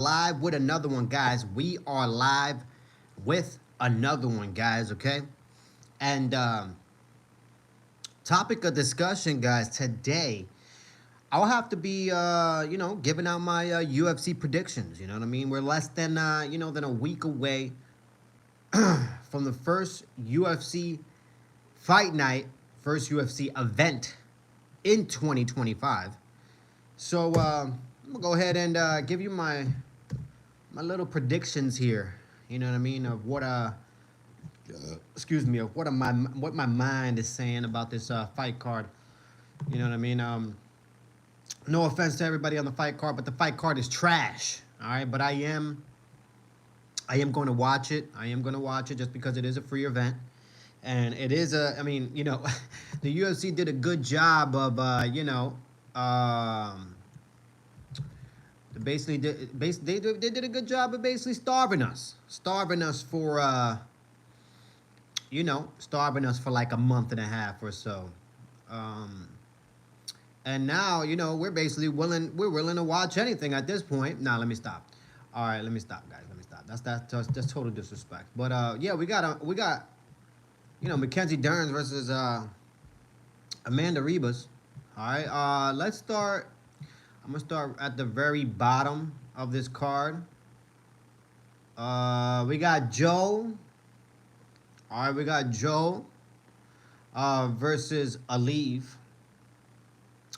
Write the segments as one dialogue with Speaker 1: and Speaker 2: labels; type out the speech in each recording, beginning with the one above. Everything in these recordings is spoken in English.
Speaker 1: Live with another one, guys. We are live with another one, guys. Okay, and topic of discussion, guys. Today, I'll have to be, giving out my UFC predictions. You know what I mean? We're less than, than a week away from the first UFC fight night, first UFC event in 2025. So I'm gonna go ahead and give you my little predictions here. You know what I mean of excuse me, of what my mind is saying about this fight card. You know what I mean? No offense to everybody on the fight card, but the fight card is trash. All right, but I am going to watch it. I am going to watch it just because it is a free event, and it is a. I mean, the UFC did a good job of basically they did a good job of basically starving us for starving us for like a month and a half or so. Um, and now, we're basically willing to watch anything at this point. Now, let me stop. All right, let me stop, guys. Let me stop. That's total disrespect. But yeah, we got Mackenzie Dern versus Amanda Ribas. All right, let's start. I'm gonna start at the very bottom of this card. We got Joe. All right, we got Joe versus Aliv.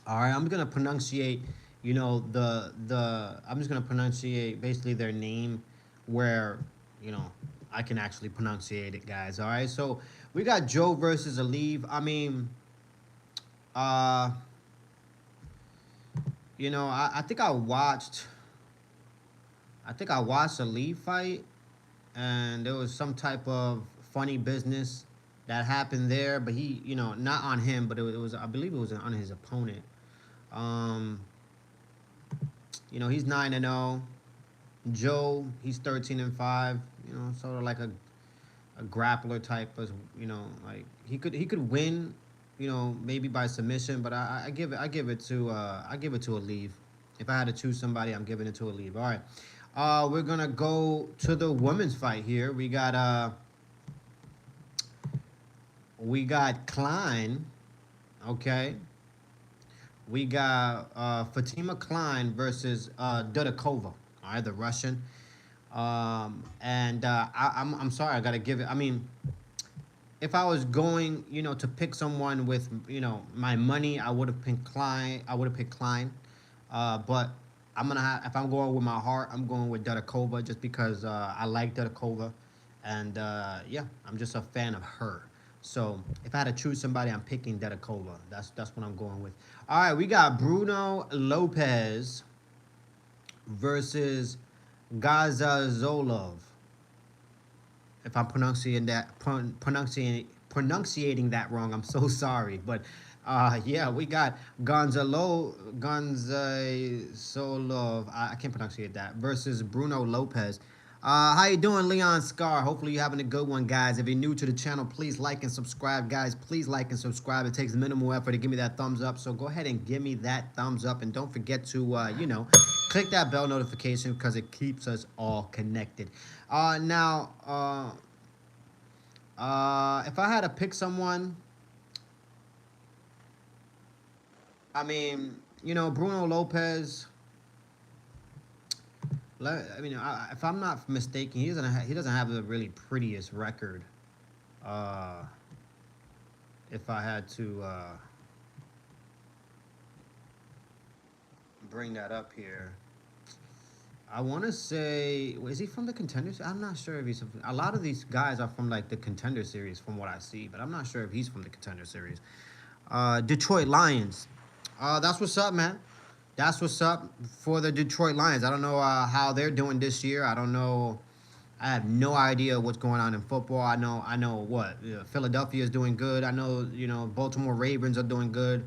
Speaker 1: All right, I'm gonna pronunciate, I'm just gonna pronunciate basically their name where, you know, I can actually pronunciate it, guys. All right, so we got Joe versus Aliv. I mean, uh, I think I watched a Lee fight, and there was some type of funny business that happened there. But he, not on him, but it was I believe it was on his opponent. Um, he's 9-0. Joe, he's 13-5. Sort of like a grappler type of, like he could win, maybe by submission, but I give it to Aliv. If I had to choose somebody, I'm giving it to Aliv. All right. We're gonna go to the women's fight here. We got Klein, okay. We got Fatima Klein versus Dudakova, all right, the Russian. And I'm sorry, I gotta give it. I mean, if I was going, to pick someone with, my money, I would have picked Klein. But if I'm going with my heart, I'm going with Dudakova just because I like Dudakova, and yeah, I'm just a fan of her. So if I had to choose somebody, I'm picking Dudakova. That's what I'm going with. All right, we got Bruno Lopez versus Gazazolov. If I'm pronunciating that wrong, I'm so sorry. But yeah, we got Gonzalov. I can't pronunciate that versus Bruno Lopez. How you doing, Leon Scar? Hopefully you're having a good one, guys. If you're new to the channel, please like and subscribe, guys. Please like and subscribe. It takes minimal effort to give me that thumbs up. So go ahead and give me that thumbs up, and don't forget to click that bell notification because it keeps us all connected. If I had to pick someone, I mean, Bruno Lopez. If I'm not mistaken, he doesn't have the really prettiest record. Uh, if I had to bring that up here, I want to say, is he from the contenders? I'm not sure if he's. A lot of these guys are from like the contender series, from what I see, but I'm not sure if he's from the contender series. Detroit Lions. That's what's up, man. That's what's up for the Detroit Lions. I don't know how they're doing this year. I don't know. I have no idea what's going on in football. I know what Philadelphia is doing good. I know Baltimore Ravens are doing good.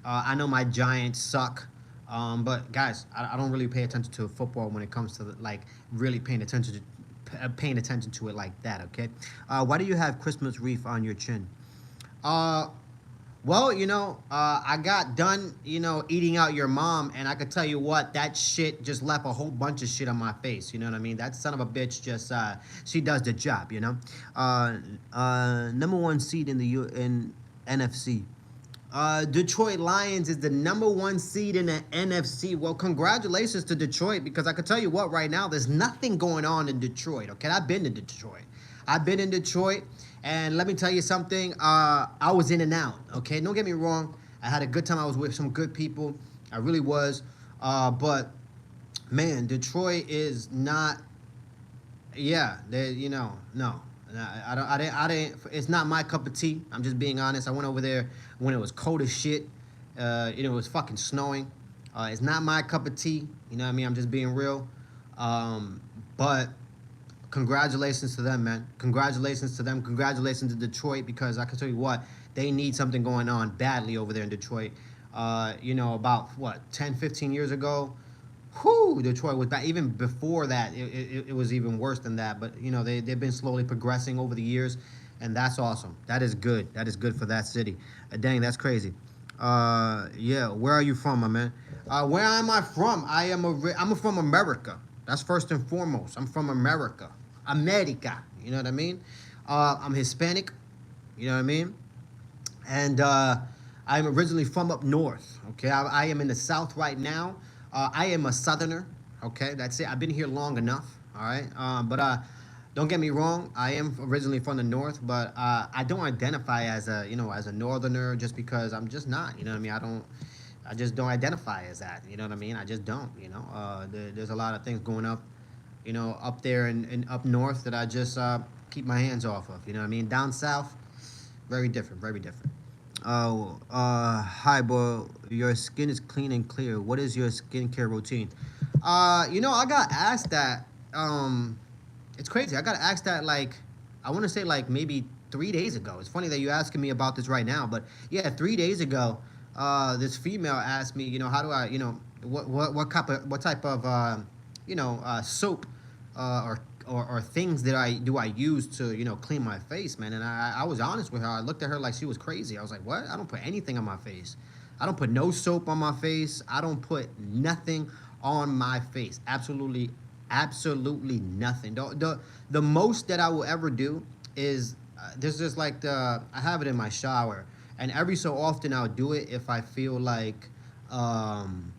Speaker 1: I know my Giants suck. But guys, I don't really pay attention to football when it comes to like really paying attention to it like that. Okay. Why do you have Christmas wreath on your chin? Uh, Well, I got done, eating out your mom, and I could tell you what, that shit just left a whole bunch of shit on my face. You know what I mean? That son of a bitch just, she does the job. Uh, Number one seed in NFC. Detroit Lions is the number one seed in the NFC. Well, congratulations to Detroit, because I can tell you what, right now, there's nothing going on in Detroit. Okay, I've been to Detroit. I've been in Detroit, and let me tell you something. I was in and out. Okay, don't get me wrong. I had a good time. I was with some good people. I really was. But man, Detroit is not. Yeah, no. I didn't. It's not my cup of tea. I'm just being honest. I went over there when it was cold as shit. It was fucking snowing. It's not my cup of tea. You know what I mean? I'm just being real. But congratulations to them, man. Congratulations to them. Congratulations to Detroit, because I can tell you what, they need something going on badly over there in Detroit. About what, 10, 15 years ago, whoo, Detroit was bad. Even before that, it was even worse than that. But they've been slowly progressing over the years, and that's awesome. That is good. That is good for that city. Dang, that's crazy. Yeah, where are you from, my man? Where am I from? I'm from America. That's first and foremost. I'm from America. America. You know what I mean? I'm Hispanic. You know what I mean? And I'm originally from up north. Okay, I am in the South right now. I am a Southerner. Okay, that's it. I've been here long enough. All right, but don't get me wrong. I am originally from the North, but I don't identify as a Northerner, just because I'm just not. You know what I mean? I just don't identify as that. You know what I mean? I just don't. There's a lot of things going up, up there and up north, that I just keep my hands off of. You know what I mean? Down south, very different, very different. Oh, hi, bro. Your skin is clean and clear. What is your skincare routine? I got asked that. It's crazy. I got asked that, like, I want to say, like, maybe 3 days ago. It's funny that you're asking me about this right now, but yeah, 3 days ago, this female asked me, how do I, what type of, soap, or things that I use to clean my face, man. And I was honest with her. I looked at her like she was crazy. I was like, what? I don't put anything on my face. I don't put no soap on my face. I don't put nothing on my face. Absolutely, absolutely nothing. The most that I will ever do is, there's just like I have it in my shower, and every so often I'll do it um,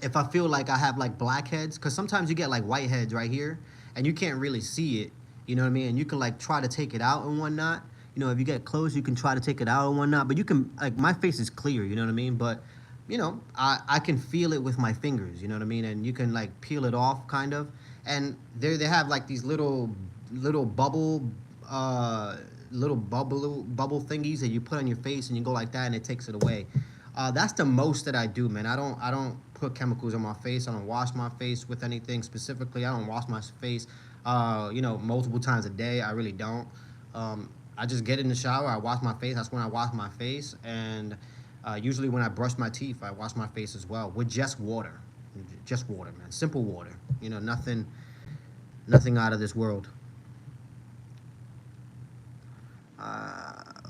Speaker 1: if I feel like I have like blackheads, because sometimes you get like whiteheads right here, and you can't really see it. You know what I mean? And you can like try to take it out and whatnot. If you get close, you can try to take it out and whatnot. But you can, like, my face is clear. You know what I mean? But I can feel it with my fingers. You know what I mean? And you can like peel it off, kind of. And they have like these little uh, bubble thingies that you put on your face, and you go like that, and it takes it away. That's the most that I do, man. I don't put chemicals on my face. I don't wash my face with anything specifically. I don't wash my face, multiple times a day. I really don't. I just get in the shower. I wash my face. That's when I wash my face, and usually when I brush my teeth, I wash my face as well with just water, man. Simple water. Nothing out of this world.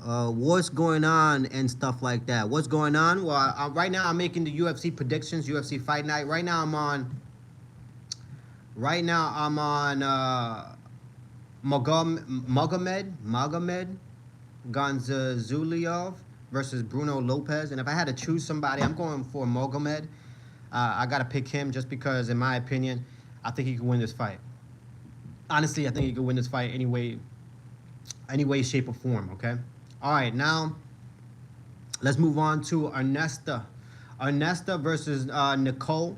Speaker 1: What's going on and stuff like that. What's going on? Well, right now I'm making the UFC predictions, UFC Fight Night. Right now I'm on Magomed Gonzalez versus Bruno Lopez. And if I had to choose somebody, I'm going for Magomed. I gotta pick him, just because, in my opinion, I think he could win this fight. Honestly, I think he could win this fight any way, shape, or form. Okay. All right, now let's move on to Ernesta. Ernesta versus Nicole.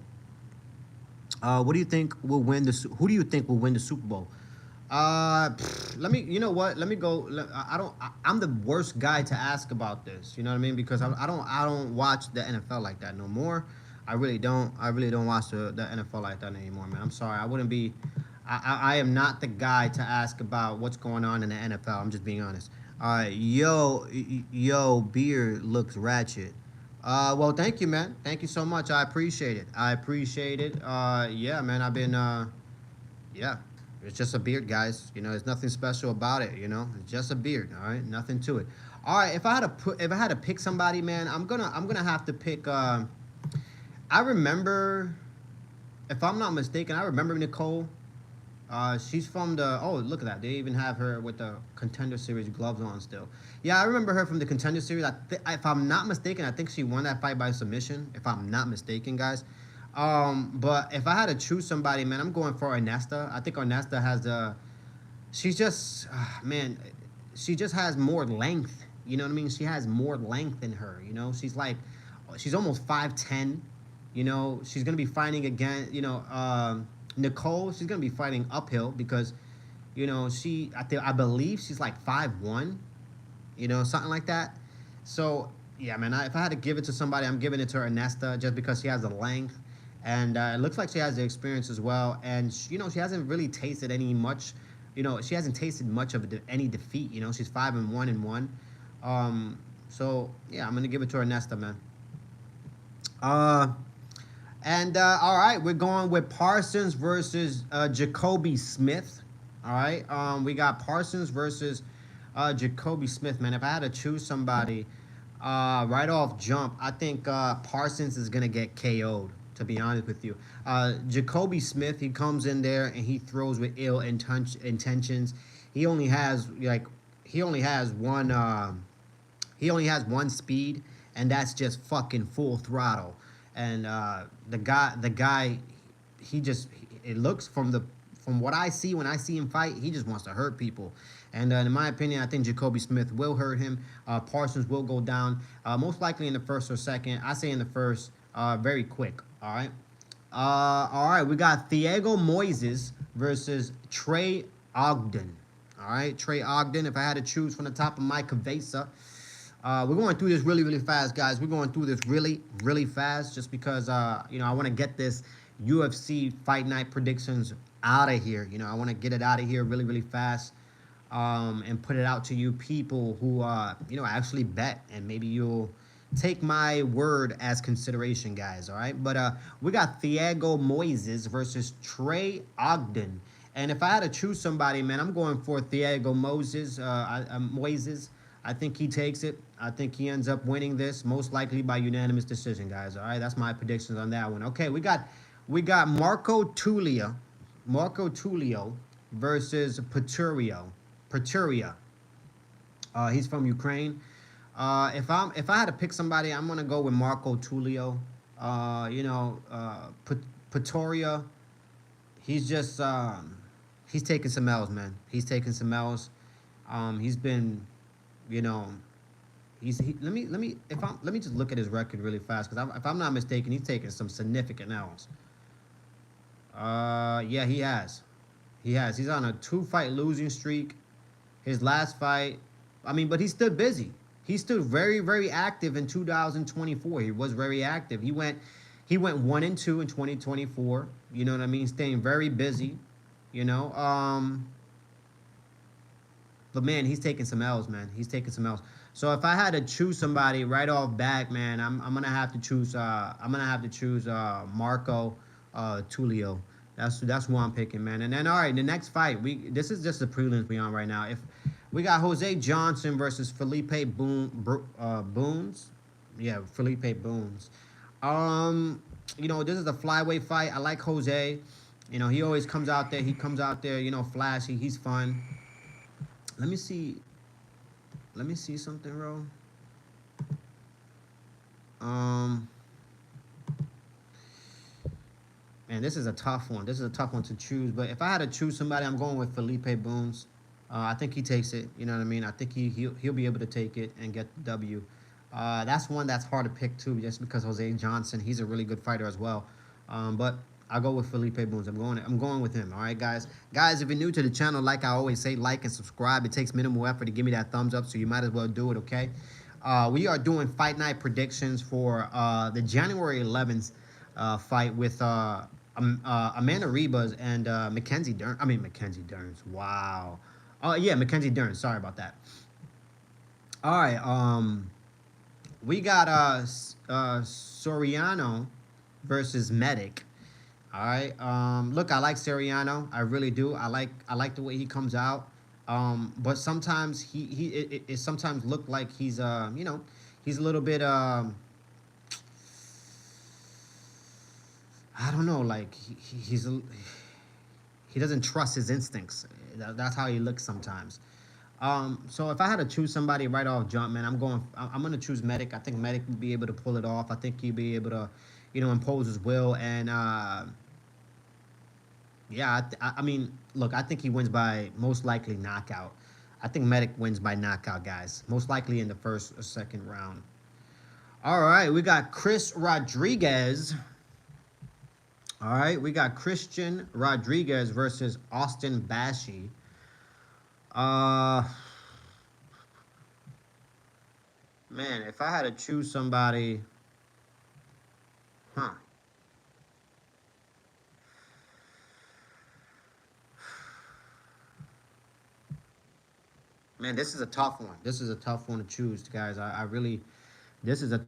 Speaker 1: What do you think will win Who do you think will win the Super Bowl? Let me. You know what? Let me go. I don't. I'm the worst guy to ask about this. You know what I mean? Because I don't watch the NFL like that no more. I really don't. I really don't watch the NFL like that anymore, man. I'm sorry. I wouldn't be. I am not the guy to ask about what's going on in the NFL. I'm just being honest. All right, yo, beer looks ratchet. Well, thank you, man. Thank you so much. I appreciate it. I appreciate it. Yeah, man. Yeah, it's just a beard, guys. There's nothing special about it. It's just a beard. All right, nothing to it. All right, if I had to pick somebody, man, I'm gonna have to pick. I remember, if I'm not mistaken, I remember Nicole. She's from the. Oh, look at that! They even have her with the Contender Series gloves on still. Yeah, I remember her from the Contender Series. If I'm not mistaken, I think she won that fight by submission. If I'm not mistaken, guys. But if I had to choose somebody, man, I'm going for Ernesta. I think Ernesta has the. She's just, man, she just has more length. You know what I mean? She has more length in her. You know, she's like, she's almost 5'10". You know, she's gonna be fighting again. You know, Nicole, she's gonna be fighting uphill because, you know, I believe she's like 5'1". You know, something like that. So yeah, man, if I had to give it to somebody, I'm giving it to Ernesta just because she has the length, and it looks like she has the experience as well. And you know, she hasn't really tasted any much. You know, she hasn't tasted much of any defeat. You know, she's 5-1-1. Um, so yeah, I'm gonna give it to Ernesta, man. Uh, and all right, we're going with Parsons versus Jacoby Smith. All right, we got Parsons versus Jacoby Smith, man. If I had to choose somebody right off jump, I think Parsons is gonna get KO'd. To be honest with you, Jacoby Smith, he comes in there and he throws with ill intentions. He only has like he only has one. He only has one speed, and that's just fucking full throttle. And the guy, he just, it looks from what I see when I see him fight, he just wants to hurt people. And in my opinion, I think Jacoby Smith will hurt him. Parsons will go down, most likely in the first or second. I say in the first, very quick. All right. All right. We got Thiago Moises versus Trey Ogden. All right, Trey Ogden. If I had to choose from the top of my cabeza, we're going through this really, really fast, guys. We're going through this really, really fast just because, you know, I want to get this UFC Fight Night predictions out of here. You know, I want to get it out of here really, really fast, and put it out to you people who, you know, actually bet, and maybe you'll take my word as consideration, guys. All right, but we got Thiago Moises versus Trey Ogden. And if I had to choose somebody, man, I'm going for Thiago Moises. I think he takes it. I think he ends up winning this, most likely by unanimous decision, guys. All right, that's my predictions on that one. Okay, we got Marco Tulio versus Paturia. He's from Ukraine. If I had to pick somebody, I'm gonna go with Marco Tulio. You know, Patoria. He's just he's taking some L's, man. He's taking some L's. He's been, you know, let me just look at his record really fast because if I'm not mistaken, he's taken some significant L's. Yeah, he has. He has. He's on a 2-fight losing streak. His last fight, I mean, but he's still busy. He's still very, very active in 2024. He was very active. He went 1-2 in 2024. You know what I mean? Staying very busy. You know. But man, he's taking some L's, man. He's taking some L's. So if I had to choose somebody right off back, man, I'm gonna have to choose. Marco Tulio. That's who I'm picking, man. And then all right, the next fight, this is just the prelims we on right now. If we got Jose Johnson versus Felipe Boons, yeah, Felipe Boons. You know, this is a flyweight fight. I like Jose. You know, he always comes out there. He comes out there, you know, flashy. He's fun. Let me see. Let me see something, bro. Man, this is a tough one. This is a tough one to choose. But if I had to choose somebody, I'm going with Felipe Boons. I think he takes it. You know what I mean? I think he'll be able to take it and get the W. That's one that's hard to pick too, just because Jose Johnson, he's a really good fighter as well. But I'll go with Felipe Boons. I'm going with him. All right, guys. Guys, if you're new to the channel, like I always say, like and subscribe. It takes minimal effort to give me that thumbs up, so you might as well do it. Okay. We are doing Fight Night predictions for the January 11th fight with Amanda Ribas and Mackenzie Dern. I mean Mackenzie Dern. Wow. Yeah, Mackenzie Dern. Sorry about that. All right. We got Soriano versus Medic. All right. Look, I like Soriano. I really do. I like the way he comes out. But sometimes it sometimes look like he's he's a little bit I don't know, like he doesn't trust his instincts. That's how he looks sometimes. So if I had to choose somebody right off jump, man, I'm gonna choose Medic. I think Medic would be able to pull it off. I think he'd be able to, impose his will. And yeah, I mean, look, I think he wins by most likely knockout. I think Medic wins by knockout, guys. Most likely in the first or second round. All right, we got Chris Rodriguez. All right, we got Christian Rodriguez versus Austin Bashi. Uh, Man, if I had to choose somebody, huh? Man, this is a tough one. This is a tough one to choose, guys. I really, this is a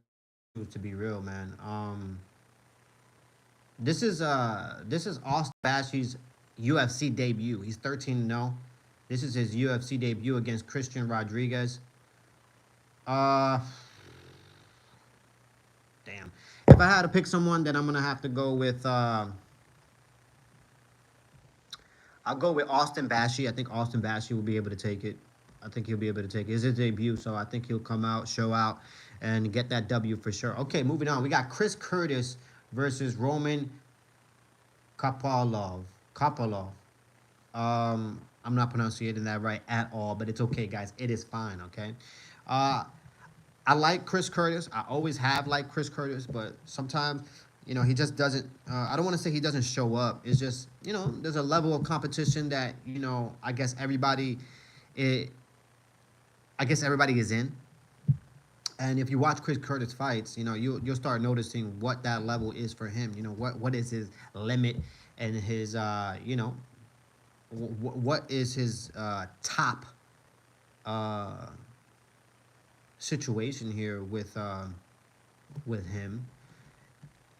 Speaker 1: to be real, man. This is Austin Bashi's UFC debut. He's 13-0. This is his UFC debut against Christian Rodriguez. Uh, Damn. If I had to pick someone, then I'm gonna have to go with. I'll go with Austin Bashi. I think Austin Bashi will be able to take it. I think he'll be able to take it. It's his debut, so I think he'll come out, show out, and get that W for sure. Okay, moving on. We got Chris Curtis versus Roman Kopylov. Kopylov. I'm not pronouncing that right at all, but it's okay, guys. It is fine, okay? Uh, I like Chris Curtis. I always have liked Chris Curtis, but sometimes, he just doesn't. I don't want to say he doesn't show up. It's just, there's a level of competition that, I guess it, I guess everybody is in. And if you watch Chris Curtis fights, you'll start noticing what that level is for him. What is his limit and his what is his top uh, situation here with him.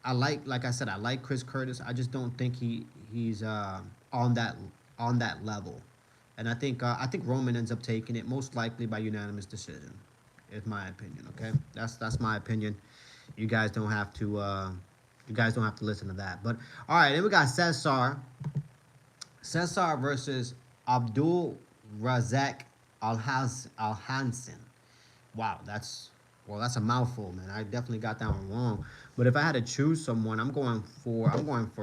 Speaker 1: Like I said, I like Chris Curtis. I just don't think he's on that level, and I think Roman ends up taking it most likely by unanimous decision, is my opinion. Okay, that's my opinion. You guys don't have to listen to that. But all right, then we got Cesar versus Abdul Razak Al Hansen. Wow, that's a mouthful, man. I definitely got that one wrong. But if I had to choose someone, I'm going for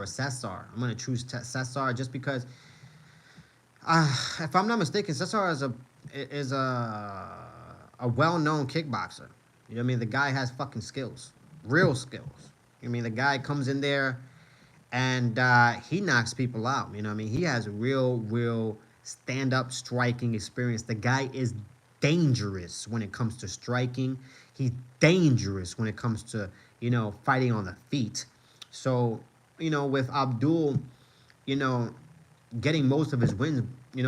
Speaker 1: Cesar. I'm gonna choose Cesar just because, if I'm not mistaken, Cesar is a well-known kickboxer. You know what I mean? The guy has fucking skills, real skills. I mean, the guy comes in there and he knocks people out. You know what I mean? He has real stand-up striking experience. The guy is dangerous when it comes to striking. He's dangerous when it comes to, fighting on the feet. So, with Abdul, you know, getting most of his wins,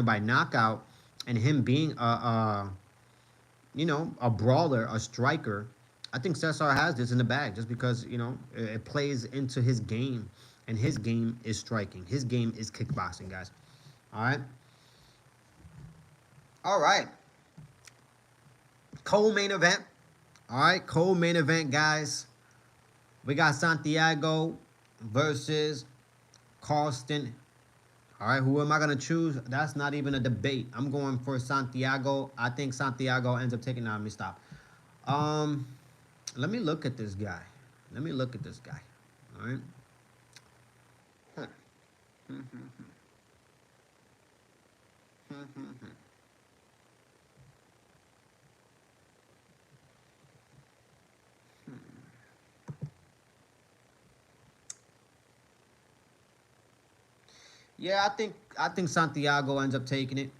Speaker 1: by knockout, and him being a brawler, a striker, I think Cesar has this in the bag just because, it plays into his game. And his game is striking. His game is kickboxing, guys. All right. All right. Co-main event. All right. Co-main event, guys. We got Santiago versus Carlston. All right. Who am I going to choose? That's not even a debate. I'm going for Santiago. I think Santiago ends up taking... Now, let me stop. Let me look at this guy. All right. Huh. Yeah, I think Santiago ends up taking it.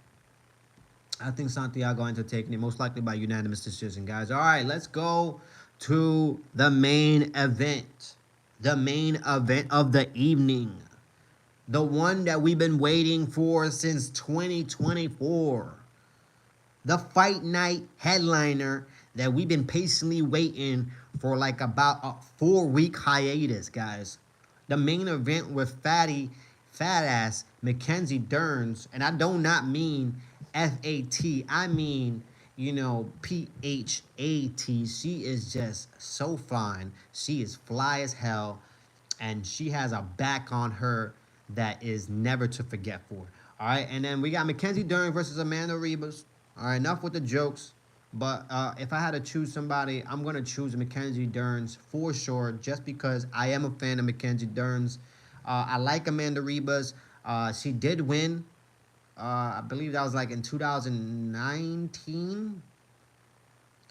Speaker 1: I think Santiago ends up taking it, most likely by unanimous decision, guys. All right, let's go to the main event. The main event of the evening. The one that we've been waiting for since 2024. The fight night headliner that we've been patiently waiting for about a 4-week hiatus, guys. The main event with fat ass Mackenzie Dern, and I do not mean FAT. I mean, PHAT. She is just so fine. She is fly as hell, and she has a back on her that is never to forget for. All right, and then we got Mackenzie Dern versus Amanda Ribas. All right, enough with the jokes. But if I had to choose somebody, I'm gonna choose Mackenzie Dern's for sure, just because I am a fan of Mackenzie Dern's. I like Amanda Ribas. She did win. I believe that was like in 2019.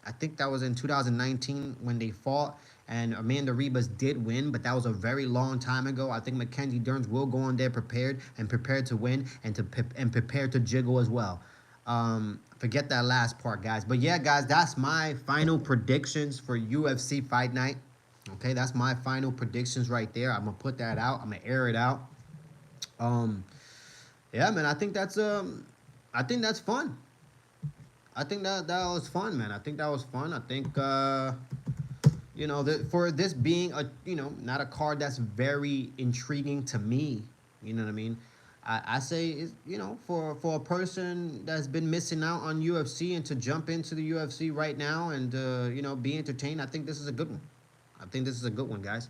Speaker 1: I think that was in 2019 when they fought, and Amanda Ribas did win, but that was a very long time ago. I think Mackenzie Dern will go on there prepared to win, and prepared to jiggle as well. Forget that last part, guys. But yeah, guys, that's my final predictions for UFC Fight Night. Okay, that's my final predictions right there. I'm gonna put that out. I'm gonna air it out. Um, yeah, man. I think that's fun. I think that was fun, man. I think that was fun. I think for this being a not a card that's very intriguing to me. You know what I mean? I say is for a person that's been missing out on UFC and to jump into the UFC right now and be entertained. I think this is a good one. I think this is a good one, guys.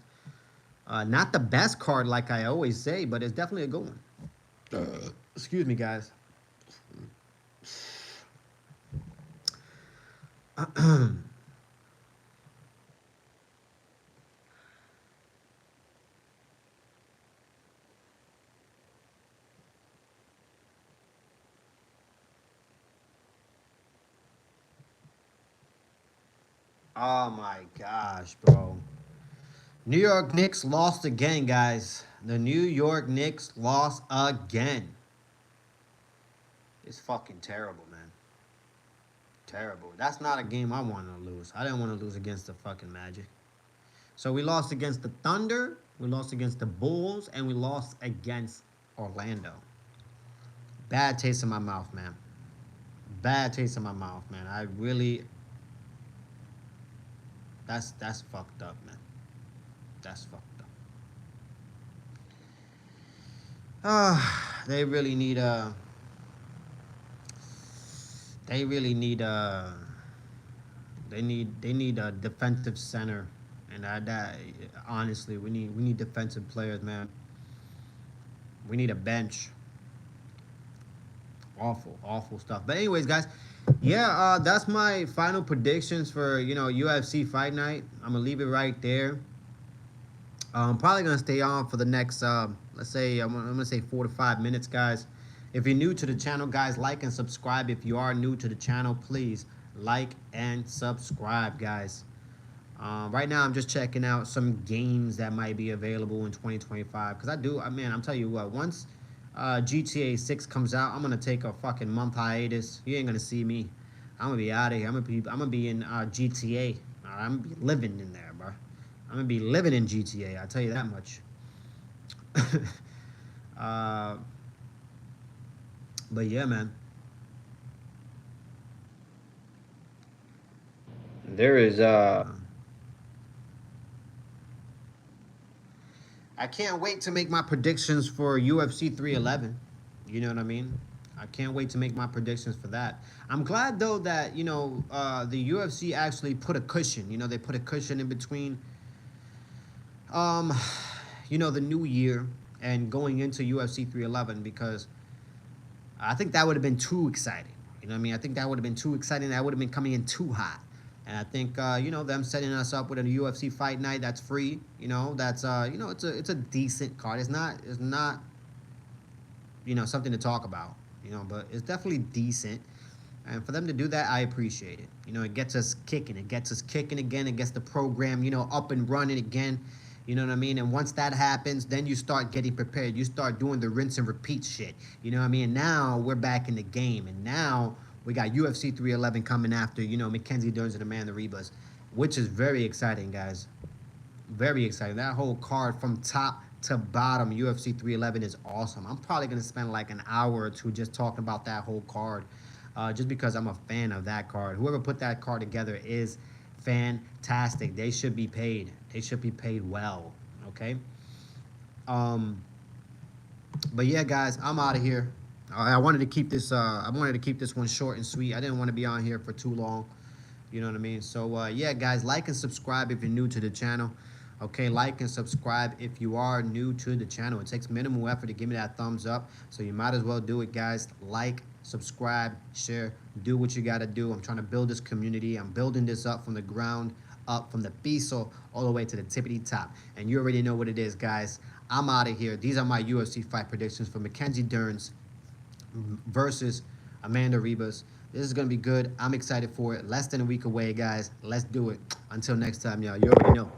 Speaker 1: Not the best card like I always say, but it's definitely a good one. Excuse me, guys. Oh my gosh, bro. New York Knicks lost again, guys. The New York Knicks lost again. It's fucking terrible, man. Terrible. That's not a game I want to lose. I didn't want to lose against the fucking Magic. So we lost against the Thunder, we lost against the Bulls, and we lost against Orlando. Bad taste in my mouth, man. Bad taste in my mouth, man. I really that's fucked up, man. That's fucked up. They really need a. They really need a. They need a defensive center, and that honestly we need defensive players, man. We need a bench. Awful, awful stuff. But anyways, guys, yeah, that's my final predictions for UFC Fight Night. I'm gonna leave it right there. I'm probably gonna stay on for the next, let's say, I'm gonna say 4 to 5 minutes, guys. If you're new to the channel, guys, like and subscribe. If you are new to the channel, please like and subscribe, guys. Right now, I'm just checking out some games that might be available in 2025. Because I'm telling you what, once GTA 6 comes out, I'm gonna take a fucking month hiatus. You ain't gonna see me. I'm gonna be out of here. I'm gonna be in GTA. I'm gonna be living in there, bro. I'm gonna be living in GTA. I'll tell you that much. uh, but yeah, man. There is I can't wait to make my predictions for UFC 311. You know what I mean? I can't wait to make my predictions for that. I'm glad though that the UFC actually put a cushion. They put a cushion in between, um, the new year and going into UFC 311 because I think that would have been too exciting. You know what I mean? I think that would have been too exciting. That would have been coming in too hot. And I think them setting us up with a UFC Fight Night that's free. That's it's a decent card. It's not something to talk about. But it's definitely decent. And for them to do that, I appreciate it. It gets us kicking. It gets us kicking again. It gets the program up and running again. You know what I mean? And once that happens, then you start getting prepared. You start doing the rinse and repeat shit. You know what I mean? And now we're back in the game. And now we got UFC 311 coming after, Mackenzie Dern and Amanda Ribas, which is very exciting, guys. Very exciting. That whole card from top to bottom, UFC 311 is awesome. I'm probably going to spend like an hour or two just talking about that whole card just because I'm a fan of that card. Whoever put that card together is fantastic. They should be paid. They should be paid well, okay? Um, But yeah, guys, I'm out of here. I wanted to keep this. I wanted to keep this one short and sweet. I didn't want to be on here for too long. You know what I mean? So yeah, guys, like and subscribe if you're new to the channel. Okay, like and subscribe if you are new to the channel. It takes minimal effort to give me that thumbs up, so you might as well do it, guys. Like, subscribe, share, do what you gotta do. I'm trying to build this community. I'm building this up from the ground up, from the piso all the way to the tippity top. And you already know what it is, guys. I'm out of here. These are my UFC fight predictions for Mackenzie Dern versus Amanda Ribas. This is going to be good. I'm excited for it. Less than a week away, guys. Let's do it. Until next time, y'all. You already know.